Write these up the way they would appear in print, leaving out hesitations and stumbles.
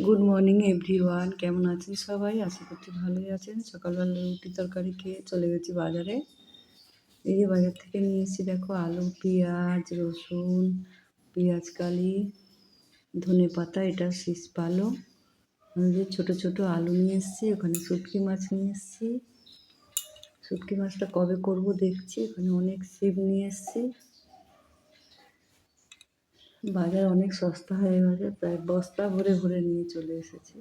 Good morning everyone, কেমন আছেন সবাই? আশা করছি ভালোই আছেন। সকালবেলা রুটি তরকারি খেয়ে চলে গেছি বাজারে। এই যে বাজার থেকে নিয়ে এসেছি, দেখো আলু, পেঁয়াজ, রসুন, পেঁয়াজকালি, ধনেপাতা, এটা শীষ পালং। আমি যে ছোটো ছোটো আলু নিয়ে এসেছি, ওখানে শুটকি মাছ নিয়ে এসেছি। শুটকি মাছটা কবে করব দেখছি। ওখানে অনেক ছিপ নিয়ে এসেছি। বাজার অনেক সস্তা হয়ে গেছে, প্রায় বস্তা ভরে ভরে নিয়ে চলে এসেছি।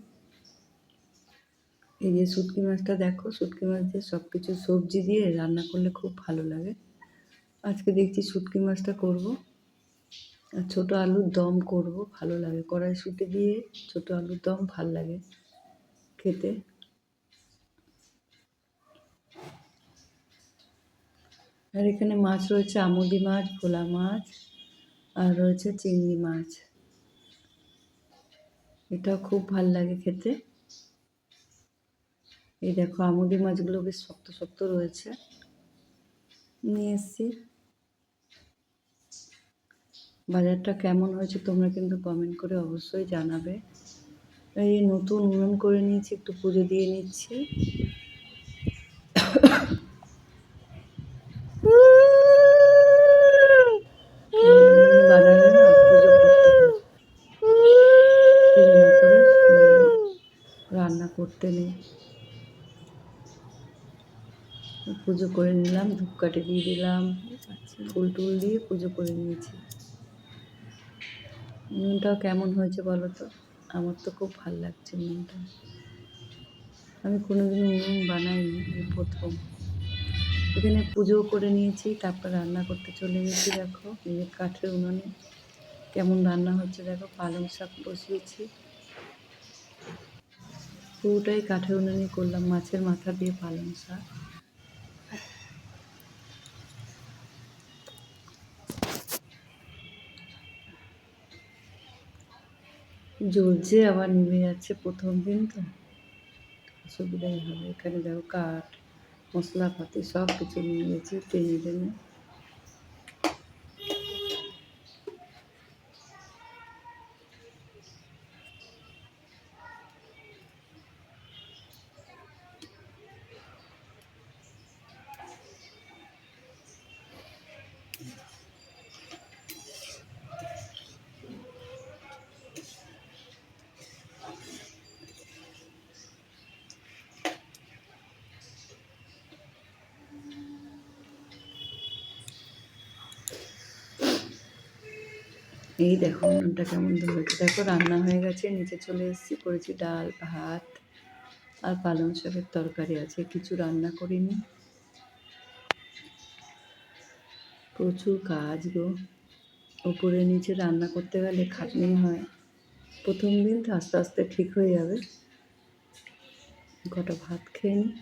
এই যে শুটকি মাছটা দেখো, শুটকি মাছ দিয়ে সব কিছু সবজি দিয়ে রান্না করলে খুব ভালো লাগে। আজকে দেখছি শুটকি মাছটা করব, আর ছোটো আলুর দম করব, ভালো লাগে। কড়াইশুঁটি দিয়ে ছোটো আলুর দম ভালো লাগে খেতে। আর এখানে মাছ রয়েছে, আমুদি মাছ, ভোলা মাছ, আর রয়েছে চিংড়ি মাছ। এটাও খুব ভালো লাগে খেতে। এই দেখো আমুদি মাছগুলো বেশ শক্ত শক্ত রয়েছে, নিয়ে এসছি। বাজারটা কেমন হয়েছে তোমরা কিন্তু কমেন্ট করে অবশ্যই জানাবে। এই নতুন উনুন করে নিয়েছি, একটু পুজো দিয়ে নিচ্ছি। বানালে না পুজো করতে হয়, পুজো না করে রান্না করতে নেই। পুজো করে নিলাম, ধূপকাঠি দিয়ে দিলাম, ফুল টুল দিয়ে পুজো করে নিয়েছি। উনুনটাও কেমন হয়েছে বলো তো? আমার তো খুব ভালো লাগছে উনুনটা। আমি কোনোদিনও উনুন বানাইনি, এই প্রথম। এখানে পুজো করে নিয়েছি, তারপর রান্না করতে চলে গেছি। দেখো এই কাঠের উনুনে কেমন রান্না হচ্ছে দেখো। পালং শাক বসিয়েছি, পুরোটাই কাঠের উনুনে করলাম। মাছের মাথা দিয়ে পালং শাক। জ্বলছে আবার নিভে যাচ্ছে, প্রথম দিন তো অসুবিধাই হবে। এখানে দেখো কাঠ, মশলাপাতি সব কিছু নিয়ে গেছি টেনে। এই দেখো উনুনটা কেমন ধরেছে। দেখো রান্না হয়ে গেছে, নিচে চলে এসেছি। করেছি ডাল, ভাত আর পালং শাকের তরকারি আছে, কিছু রান্না করিনি। প্রচুর কাজ গো, উপরে নিচে রান্না করতে গেলে খাটনি হয়। প্রথম দিন তো, আস্তে আস্তে ঠিক হয়ে যাবে। কটা ভাত খেয়ে নিই।